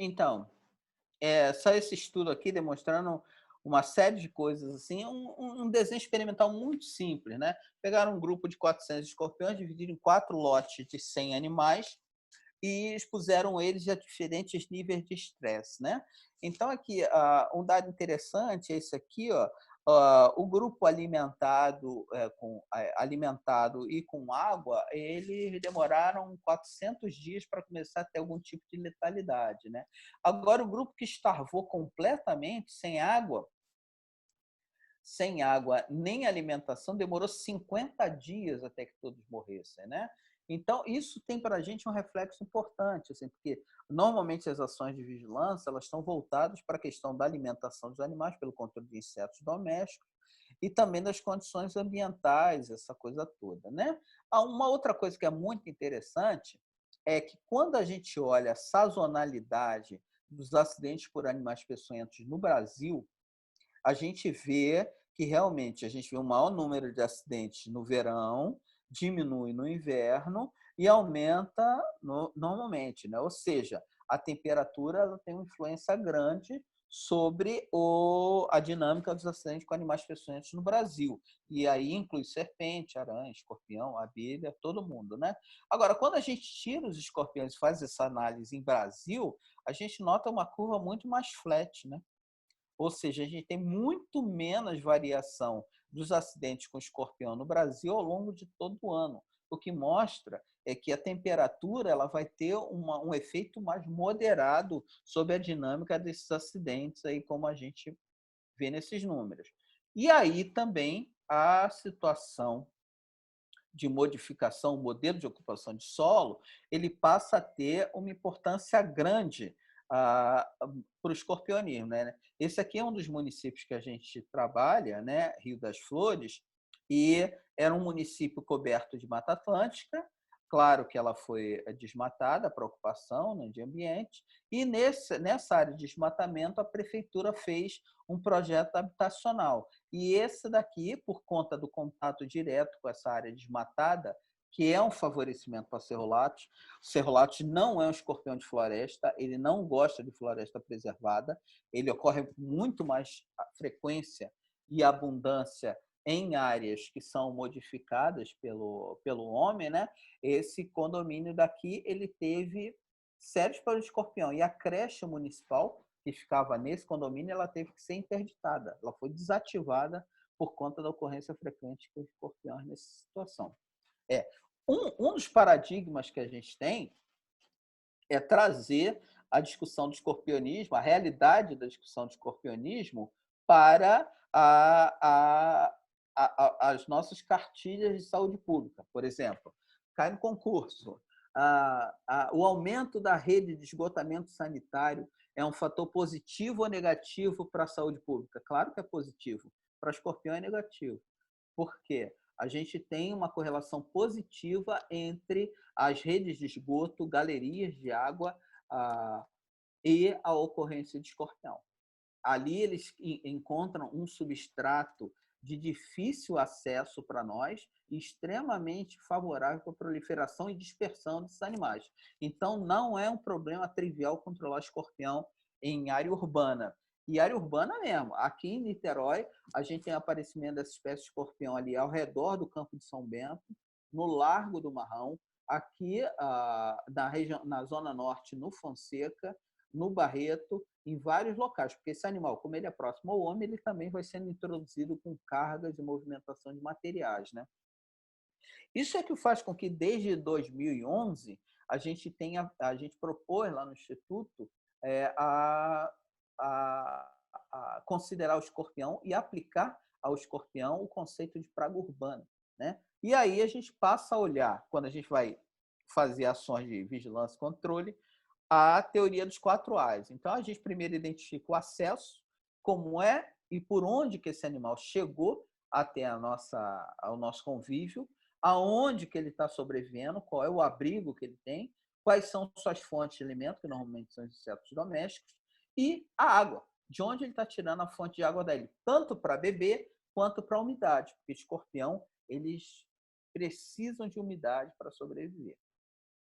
Então, só esse estudo aqui demonstrando uma série de coisas assim, um desenho experimental muito simples, né. Pegaram um grupo de 400 escorpiões, dividiram em 4 lotes de 100 animais e expuseram eles a diferentes níveis de estresse, né. Então aqui, um dado interessante é esse aqui, ó, o grupo alimentado, alimentado e com água, eles demoraram 400 dias para começar a ter algum tipo de letalidade, né. Agora o grupo que starvou completamente, sem água nem alimentação, demorou 50 dias até que todos morressem, né. Então isso tem para a gente um reflexo importante, assim, porque normalmente as ações de vigilância, elas estão voltadas para a questão da alimentação dos animais, pelo controle de insetos domésticos e também das condições ambientais, essa coisa toda, né. Uma outra coisa que é muito interessante, é que quando a gente olha a sazonalidade dos acidentes por animais peçonhentos no Brasil, a gente vê que realmente a gente vê um maior número de acidentes no verão, diminui no inverno e aumenta normalmente, né? Ou seja, a temperatura ela tem uma influência grande sobre a dinâmica dos acidentes com animais peçonhentos no Brasil. E aí inclui serpente, aranha, escorpião, abelha, todo mundo, né? Agora, quando a gente tira os escorpiões e faz essa análise em Brasil, a gente nota uma curva muito mais flat, né? Ou seja, a gente tem muito menos variação dos acidentes com escorpião no Brasil ao longo de todo o ano. O que mostra é que a temperatura ela vai ter um efeito mais moderado sobre a dinâmica desses acidentes, aí, como a gente vê nesses números. E aí também a situação de modificação, o modelo de ocupação de solo, ele passa a ter uma importância grande para o escorpionismo, né. Esse aqui é um dos municípios que a gente trabalha, né, Rio das Flores, e era um município coberto de Mata Atlântica, claro que ela foi desmatada para ocupação, né, de ambiente, e nessa área de desmatamento a prefeitura fez um projeto habitacional. E esse daqui, por conta do contato direto com essa área desmatada, que é um favorecimento para cerrolatos. O cerrolatos não é um escorpião de floresta, ele não gosta de floresta preservada, ele ocorre com muito mais frequência e abundância em áreas que são modificadas pelo homem, né? Esse condomínio daqui, ele teve sérios problemas de escorpião. E a creche municipal, que ficava nesse condomínio, ela teve que ser interditada. Ela foi desativada por conta da ocorrência frequente com escorpiões nessa situação. É, um dos paradigmas que a gente tem é trazer a discussão do escorpionismo, a realidade da discussão do escorpionismo, para as nossas cartilhas de saúde pública. Por exemplo, cai no concurso. O aumento da rede de esgotamento sanitário é um fator positivo ou negativo para a saúde pública? Claro que é positivo. Para escorpião é negativo. Por quê? A gente tem uma correlação positiva entre as redes de esgoto, galerias de água e a ocorrência de escorpião. Ali eles encontram um substrato de difícil acesso para nós e extremamente favorável para a proliferação e dispersão desses animais. Então, não é um problema trivial controlar escorpião em área urbana. E área urbana mesmo. Aqui em Niterói, a gente tem aparecimento dessa espécie de escorpião ali ao redor do Campo de São Bento, no Largo do Marrão, aqui na Zona Norte, no Fonseca, no Barreto, em vários locais, porque esse animal, como ele é próximo ao homem, ele também vai sendo introduzido com cargas e movimentação de materiais, né? Isso é que faz com que, desde 2011, a gente propôs lá no Instituto é, a, a considerar o escorpião e aplicar ao escorpião o conceito de praga urbana, né? E aí a gente passa a olhar, quando a gente vai fazer ações de vigilância e controle, a teoria dos 4 As. Então, a gente primeiro identifica o acesso, como é e por onde que esse animal chegou até ao nosso convívio, aonde que ele está sobrevivendo, qual é o abrigo que ele tem, quais são suas fontes de alimento, que normalmente são os insetos domésticos, e a água, de onde ele está tirando a fonte de água dele, tanto para beber quanto para umidade, porque escorpião, eles precisam de umidade para sobreviver.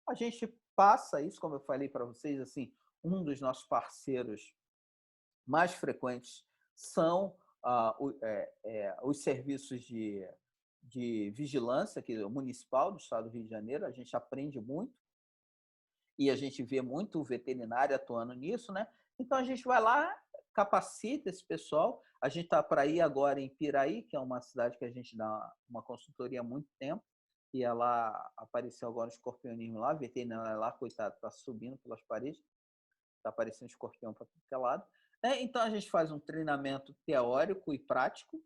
A gente passa isso, como eu falei para vocês, assim, um dos nossos parceiros mais frequentes são os serviços de vigilância aqui, municipal do estado do Rio de Janeiro. A gente aprende muito e a gente vê muito o veterinário atuando nisso, né? Então a gente vai lá, capacita esse pessoal. A gente está para ir agora em Piraí, que é uma cidade que a gente dá uma consultoria há muito tempo, e ela apareceu agora um escorpionismo lá, a veterinária lá, coitado, está subindo pelas paredes, está aparecendo escorpião para todo que é lado. Então a gente faz um treinamento teórico e prático,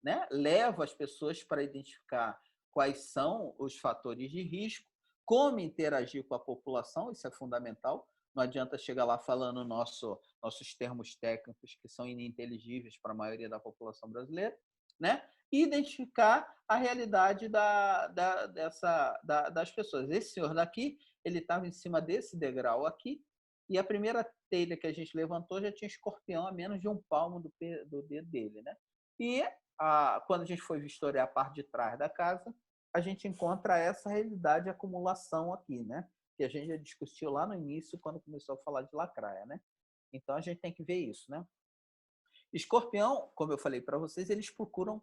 né? Leva as pessoas para identificar quais são os fatores de risco, como interagir com a população, isso é fundamental. Não adianta chegar lá falando nossos termos técnicos que são ininteligíveis para a maioria da população brasileira, né? E identificar a realidade das pessoas. Esse senhor daqui, ele estava em cima desse degrau aqui, e a primeira telha que a gente levantou já tinha escorpião a menos de um palmo do dedo dele, né? E quando a gente foi vistoriar a parte de trás da casa, a gente encontra essa realidade de acumulação aqui, né? Que a gente já discutiu lá no início, quando começou a falar de lacraia, né? Então a gente tem que ver isso, né? Escorpião, como eu falei para vocês, eles procuram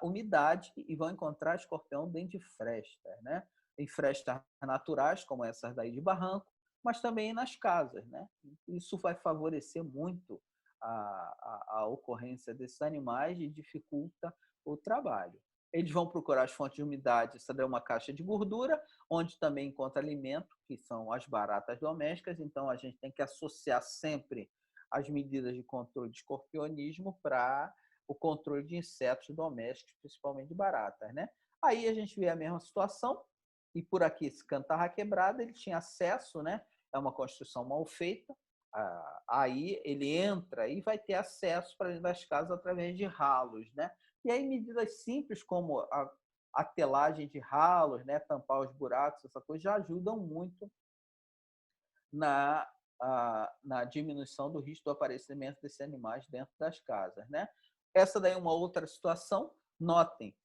umidade e vão encontrar escorpião dentro de frestas, né? Em frestas naturais, como essas daí de barranco, mas também nas casas, né? Isso vai favorecer muito a ocorrência desses animais e dificulta o trabalho. Eles vão procurar as fontes de umidade, essa é uma caixa de gordura, onde também encontra alimento, que são as baratas domésticas, então a gente tem que associar sempre as medidas de controle de escorpionismo para o controle de insetos domésticos, principalmente de baratas, né? Aí a gente vê a mesma situação, e por aqui esse canto estava quebrado, ele tinha acesso, né? É uma construção mal feita, aí ele entra e vai ter acesso para dentro das casas através de ralos, né? E aí medidas simples como a telagem de ralos, né? Tampar os buracos, essa coisa já ajudam muito na diminuição do risco do aparecimento desses animais dentro das casas, né? Essa daí é uma outra situação. Notem,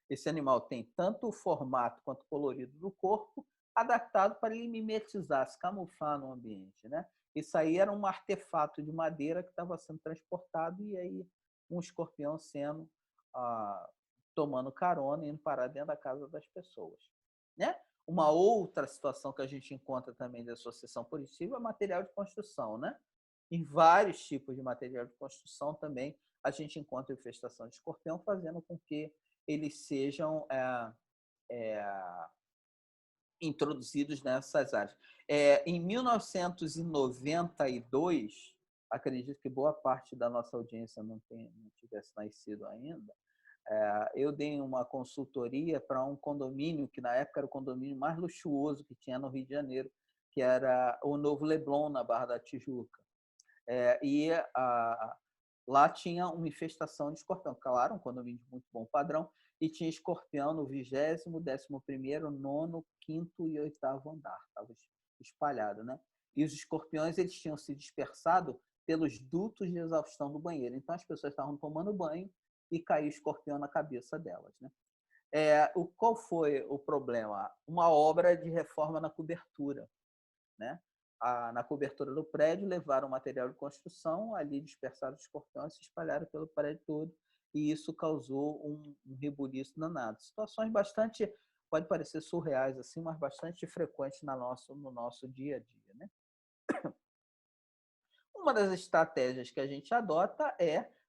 esse animal tem tanto o formato quanto o colorido do corpo adaptado para ele mimetizar, se camuflar no ambiente, né? Isso aí era um artefato de madeira que estava sendo transportado e aí um escorpião sendo tomando carona e indo parar dentro da casa das pessoas, né? Uma outra situação que a gente encontra também de associação positiva é material de construção, né? Em vários tipos de material de construção também a gente encontra infestação de escorpião, fazendo com que eles sejam introduzidos nessas áreas. Em 1992, acredito que boa parte da nossa audiência não tivesse nascido ainda, eu dei uma consultoria para um condomínio, que na época era o condomínio mais luxuoso que tinha no Rio de Janeiro, que era o Novo Leblon, na Barra da Tijuca. Lá tinha uma infestação de escorpião. Claro, um condomínio de muito bom padrão, e tinha escorpião no 20º, 11º, 9º, 5º e 8º andar. Estava espalhado, né? E os escorpiões eles tinham se dispersado pelos dutos de exaustão do banheiro. Então, as pessoas estavam tomando banho e caiu escorpião na cabeça delas, né? Qual foi o problema? Uma obra de reforma na cobertura, né? Na cobertura do prédio, levaram material de construção, ali dispersaram os escorpiões, se espalharam pelo prédio todo, e isso causou um rebuliço danado. Situações bastante, pode parecer surreais, assim, mas bastante frequentes no nosso dia a dia, né? Uma das estratégias que a gente adota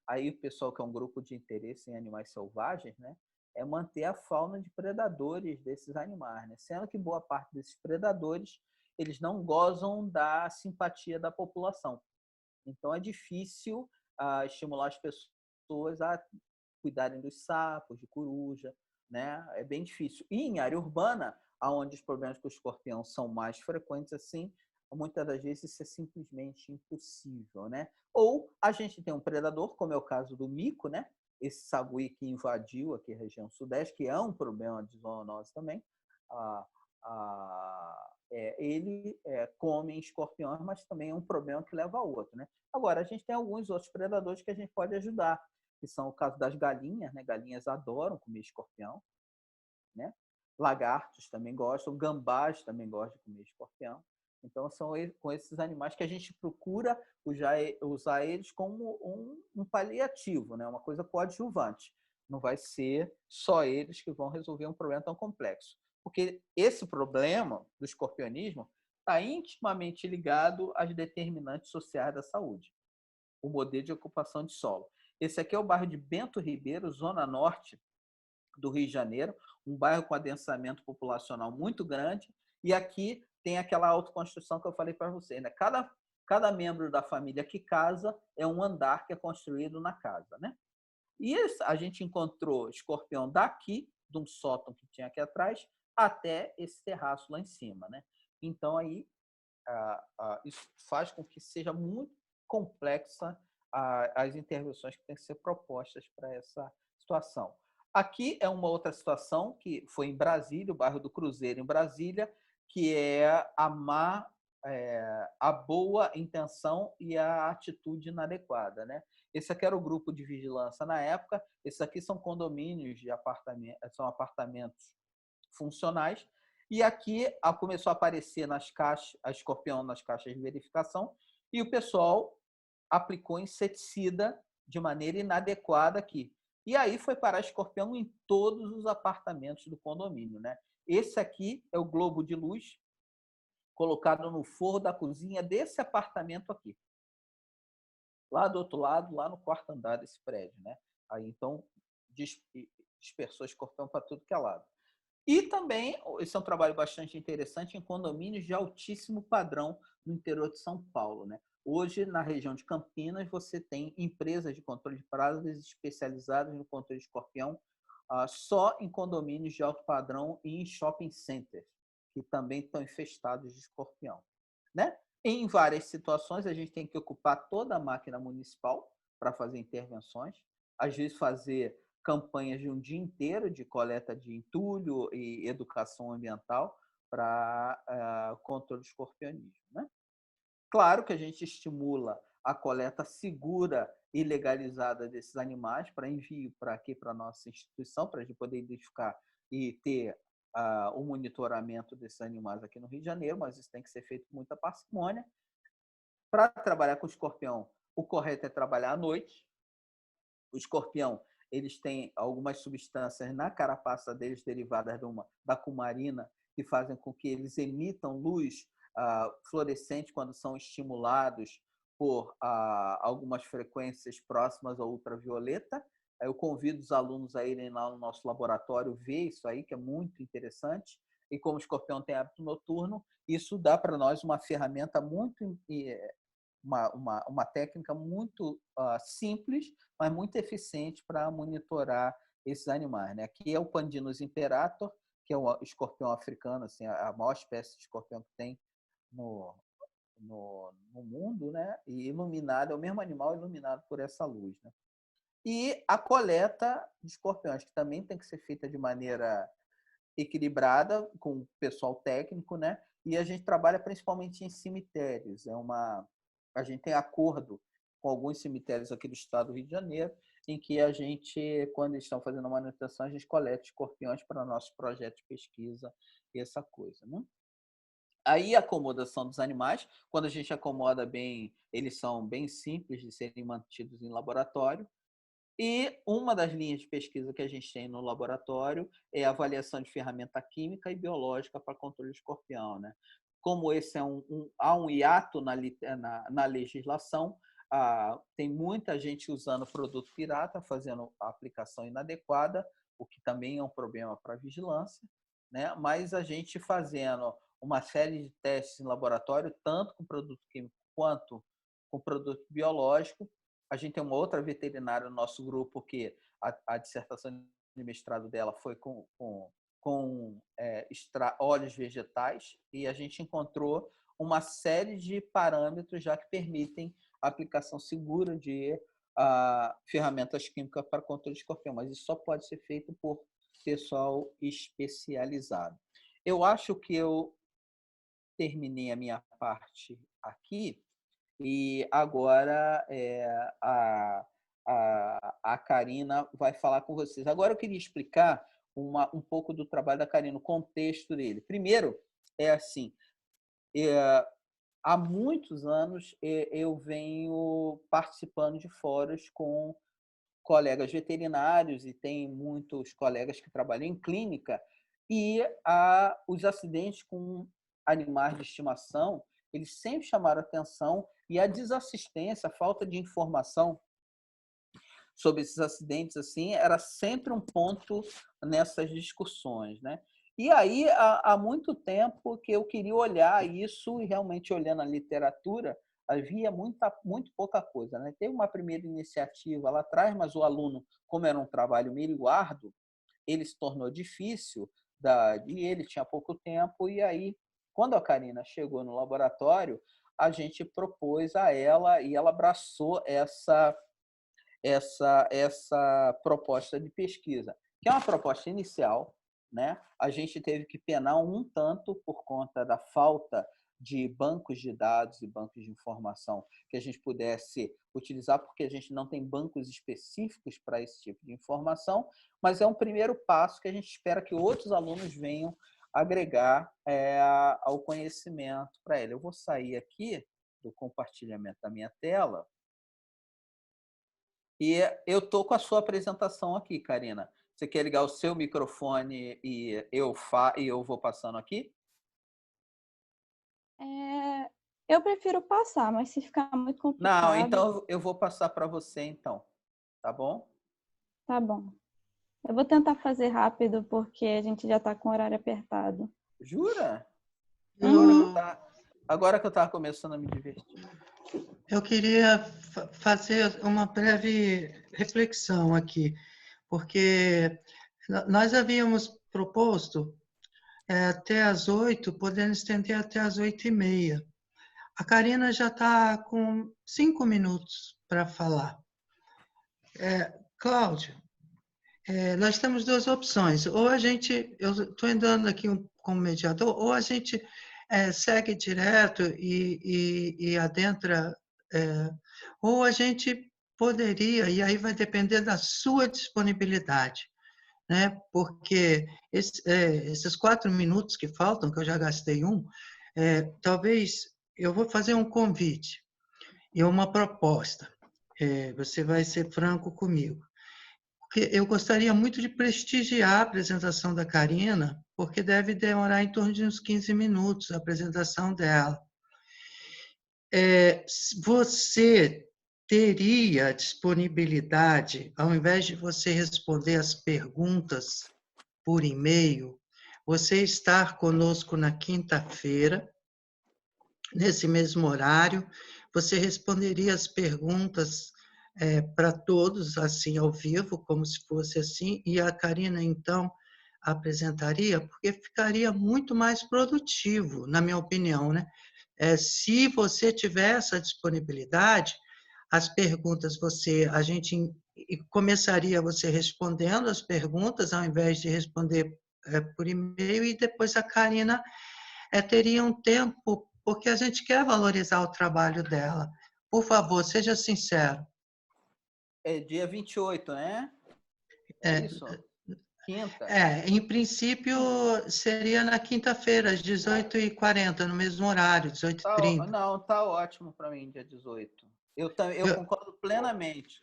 aí o pessoal que é um grupo de interesse em animais selvagens, né? É manter a fauna de predadores desses animais, né? Sendo que boa parte desses predadores eles não gozam da simpatia da população. Então, é difícil estimular as pessoas a cuidarem dos sapos, de coruja, né? É bem difícil. E em área urbana, onde os problemas com o escorpião são mais frequentes, assim, muitas das vezes isso é simplesmente impossível, né? Ou a gente tem um predador, como é o caso do mico, né? Esse sagui que invadiu aqui a região sudeste, que é um problema de zoonose também. Ele come escorpiões, mas também é um problema que leva a outro, né? Agora, a gente tem alguns outros predadores que a gente pode ajudar, que são o caso das galinhas, né? Galinhas adoram comer escorpião, né? Lagartos também gostam, gambás também gostam de comer escorpião. Então, são com esses animais que a gente procura usar eles como um paliativo, né? Uma coisa coadjuvante. Não vai ser só eles que vão resolver um problema tão complexo. Porque esse problema do escorpionismo está intimamente ligado às determinantes sociais da saúde. O modelo de ocupação de solo. Esse aqui é o bairro de Bento Ribeiro, zona norte do Rio de Janeiro, um bairro com adensamento populacional muito grande, e aqui tem aquela autoconstrução que eu falei para você, né? Cada membro da família que casa é um andar que é construído na casa, né? E a gente encontrou escorpião daqui, de um sótão que tinha aqui atrás, até esse terraço lá em cima, né? Então, aí, isso faz com que seja muito complexa as intervenções que têm que ser propostas para essa situação. Aqui é uma outra situação que foi em Brasília, o bairro do Cruzeiro, em Brasília, que é a boa intenção e a atitude inadequada, né? Esse aqui era o grupo de vigilância na época. Esses aqui são condomínios de apartamentos, são apartamentos funcionais. E aqui começou a aparecer nas caixas, a escorpião nas caixas de verificação, e o pessoal aplicou inseticida de maneira inadequada aqui. E aí foi parar escorpião em todos os apartamentos do condomínio, né? Esse aqui é o globo de luz colocado no forro da cozinha desse apartamento aqui. Lá do outro lado, lá no quarto andar desse prédio, né? Aí, então, dispersou escorpião para tudo que é lado. E também, esse é um trabalho bastante interessante, em condomínios de altíssimo padrão no interior de São Paulo, né? Hoje, na região de Campinas, você tem empresas de controle de pragas especializadas no controle de escorpião, só em condomínios de alto padrão e em shopping centers, que também estão infestados de escorpião, né? Em várias situações, a gente tem que ocupar toda a máquina municipal para fazer intervenções, às vezes fazer campanhas de um dia inteiro de coleta de entulho e educação ambiental para controle do escorpionismo, né? Claro que a gente estimula a coleta segura e legalizada desses animais para envio para aqui, para a nossa instituição, para a gente poder identificar e ter o monitoramento desses animais aqui no Rio de Janeiro, mas isso tem que ser feito com muita parcimônia. Para trabalhar com escorpião, o correto é trabalhar à noite. O escorpião, eles têm algumas substâncias na carapaça deles derivadas da cumarina que fazem com que eles emitam luz fluorescente quando são estimulados por algumas frequências próximas ao ultravioleta. Eu convido os alunos a irem lá no nosso laboratório ver isso aí, que é muito interessante. E como o escorpião tem hábito noturno, isso dá para nós uma ferramenta muito uma técnica muito simples, mas muito eficiente para monitorar esses animais, né? Aqui é o Pandinus imperator, que é o escorpião africano, assim, a maior espécie de escorpião que tem no mundo, né? E iluminado, é o mesmo animal iluminado por essa luz, né? E a coleta de escorpiões, que também tem que ser feita de maneira equilibrada, com o pessoal técnico, né? E a gente trabalha principalmente em cemitérios. A gente tem acordo com alguns cemitérios aqui do estado do Rio de Janeiro, em que a gente, quando eles estão fazendo a manutenção, a gente coleta escorpiões para nossos projetos de pesquisa e essa coisa, né? Aí a acomodação dos animais, quando a gente acomoda bem, eles são bem simples de serem mantidos em laboratório. E uma das linhas de pesquisa que a gente tem no laboratório é a avaliação de ferramenta química e biológica para controle de escorpião, né? Como esse há um hiato na legislação, tem muita gente usando produto pirata, fazendo a aplicação inadequada, o que também é um problema para a vigilância, né? Mas a gente fazendo uma série de testes em laboratório, tanto com produto químico quanto com produto biológico. A gente tem uma outra veterinária no nosso grupo que a dissertação de mestrado dela foi com óleos vegetais, e a gente encontrou uma série de parâmetros já que permitem a aplicação segura de ferramentas químicas para controle de escorpião, mas isso só pode ser feito por pessoal especializado. Eu acho que eu terminei a minha parte aqui. E agora a Karina vai falar com vocês. Agora eu queria explicar um pouco do trabalho da Karina, o contexto dele. Primeiro, é assim, Há muitos anos eu venho participando de fóruns com colegas veterinários e tem muitos colegas que trabalham em clínica, e os acidentes com animais de estimação, eles sempre chamaram atenção, e a desassistência, a falta de informação sobre esses acidentes assim era sempre um ponto nessas discussões, né? E aí há muito tempo que eu queria olhar isso e realmente olhando a literatura havia muito pouca coisa, né? Teve uma primeira iniciativa lá atrás, mas o aluno, como era um trabalho meio árduo, ele se tornou difícil e ele tinha pouco tempo e aí quando a Karina chegou no laboratório a gente propôs a ela e ela abraçou essa proposta de pesquisa, que é uma proposta inicial, né? A gente teve que penar um tanto por conta da falta de bancos de dados e bancos de informação que a gente pudesse utilizar, porque a gente não tem bancos específicos para esse tipo de informação, mas é um primeiro passo que a gente espera que outros alunos venham agregar ao conhecimento para ele. Eu vou sair aqui do compartilhamento da minha tela e eu estou com a sua apresentação aqui, Karina. Você quer ligar o seu microfone e eu vou passando aqui? Eu prefiro passar, mas se ficar muito Não, complicado, então eu vou passar para você, então. Tá bom? tá bom. Eu vou tentar fazer rápido porque a gente já está com o horário apertado. Jura? Uhum. Agora que eu estava começando a me divertir. Eu queria fazer uma breve reflexão aqui, porque nós havíamos proposto até às 8, podendo estender até às 8h30. A Karina já está com 5 minutos para falar. Cláudio, nós temos duas opções. Ou a gente, eu estou andando aqui como mediador, ou a gente segue direto e adentra, ou a gente poderia, e aí vai depender da sua disponibilidade, né? Porque esses 4 minutos que faltam, que eu já gastei talvez eu vou fazer um convite e uma proposta. Você vai ser franco comigo. Porque eu gostaria muito de prestigiar a apresentação da Karina, porque deve demorar em torno de uns 15 minutos a apresentação dela. Você teria disponibilidade, ao invés de você responder as perguntas por e-mail, você estar conosco na quinta-feira, nesse mesmo horário, você responderia as perguntas para todos, assim, ao vivo, como se fosse assim, e a Karina, então, apresentaria, porque ficaria muito mais produtivo, na minha opinião, né? Se você tiver essa disponibilidade, as perguntas a gente começaria você respondendo as perguntas, ao invés de responder por e-mail, e depois a Karina teria um tempo, porque a gente quer valorizar o trabalho dela. Por favor, seja sincero. É dia 28, né? É isso? Quinta? Em princípio, seria na quinta-feira, às 18h40, no mesmo horário, 18h30. Não, tá ótimo para mim, dia 18. Eu concordo plenamente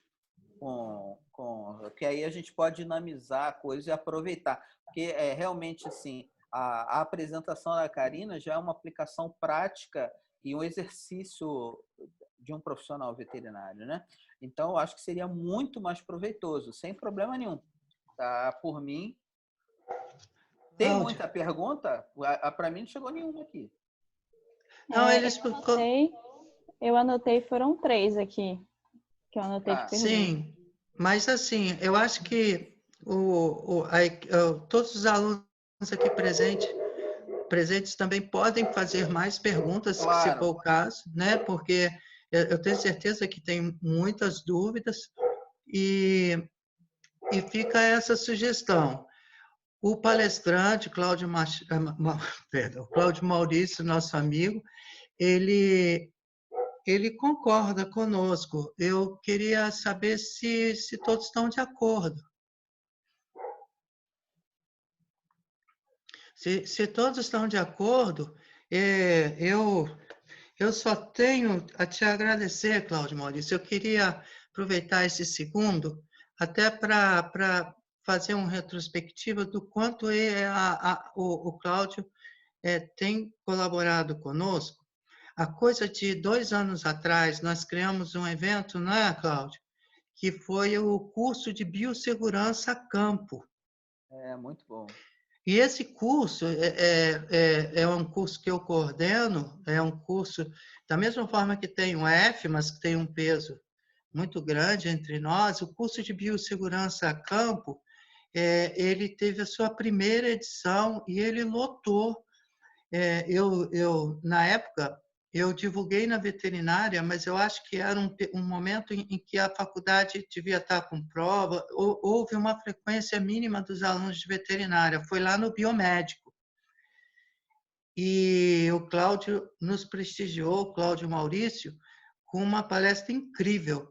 que aí a gente pode dinamizar a coisa e aproveitar. Porque realmente assim, a apresentação da Karina já é uma aplicação prática e um exercício de um profissional veterinário, né? Então, eu acho que seria muito mais proveitoso, sem problema nenhum. Tá? Por mim, tem Cláudio, muita pergunta? Para mim não chegou nenhuma aqui. não, Eu eles... anotei, foram 3 aqui, que eu anotei de Tá. perguntas. Sim, mas assim, eu acho que todos os alunos aqui presentes também podem fazer mais perguntas, se for Claro. o caso, né? Porque eu tenho certeza que tem muitas dúvidas e fica essa sugestão. O palestrante, Cláudio Maurício, nosso amigo, ele concorda conosco. Eu queria saber se todos estão de acordo. Se todos estão de acordo, Eu só tenho a te agradecer, Cláudio Maurício. Eu queria aproveitar esse segundo até para fazer uma retrospectiva do quanto o Cláudio tem colaborado conosco. Há coisa de 2 anos atrás, nós criamos um evento, não é, Cláudio? Que foi o curso de biossegurança a campo. É, muito bom. E esse curso é um curso que eu coordeno, é um curso da mesma forma que tem o F, mas que tem um peso muito grande entre nós. O curso de biossegurança a campo, ele teve a sua primeira edição e ele lotou. Na época, eu divulguei na veterinária, mas eu acho que era um momento em que a faculdade devia estar com prova, houve uma frequência mínima dos alunos de veterinária, foi lá no biomédico. E o Cláudio nos prestigiou, o Cláudio Maurício, com uma palestra incrível.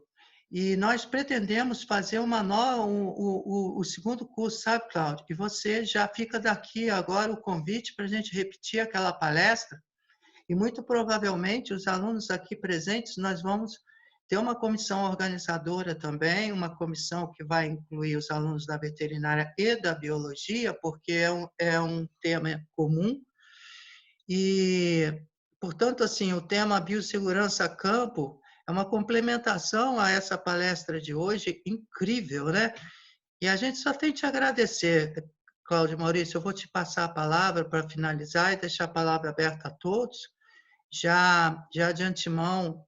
E nós pretendemos fazer o segundo curso, sabe, Cláudio? E você já fica daqui agora o convite para a gente repetir aquela palestra. E muito provavelmente os alunos aqui presentes, nós vamos ter uma comissão organizadora também, uma comissão que vai incluir os alunos da veterinária e da biologia, porque é um tema comum. E, portanto, assim, o tema biossegurança a campo é uma complementação a essa palestra de hoje, incrível, né? E a gente só tem que te agradecer, Cláudio Maurício. Eu vou te passar a palavra para finalizar e deixar a palavra aberta a todos. Já de antemão,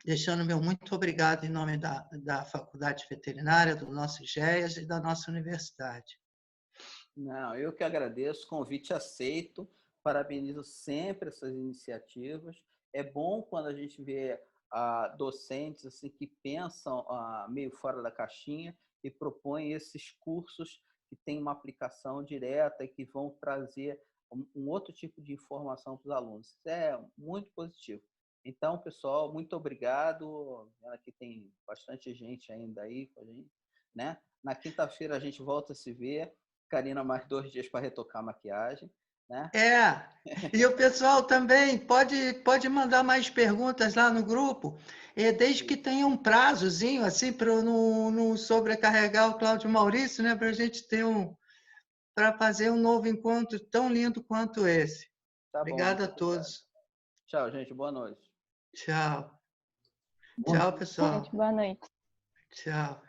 deixando meu muito obrigado em nome da Faculdade Veterinária, do nosso GEAS e da nossa universidade. Não, eu que agradeço, convite aceito, parabenizo sempre essas iniciativas. É bom quando a gente vê docentes assim, que pensam meio fora da caixinha e propõem esses cursos que têm uma aplicação direta e que vão trazer um outro tipo de informação para os alunos. Isso é muito positivo. Então, pessoal, muito obrigado. Aqui tem bastante gente ainda aí com a gente, né? Na quinta-feira a gente volta a se ver. Karina, mais 2 dias para retocar a maquiagem, né? E o pessoal também pode mandar mais perguntas lá no grupo, desde que tenha um prazozinho, assim, para não sobrecarregar o Cláudio Maurício, né? Para a gente ter para fazer um novo encontro tão lindo quanto esse. Tá bom, Obrigado a todos. Tchau, gente. Boa noite. Tchau. Boa Tchau, pessoal. noite, boa noite. Tchau.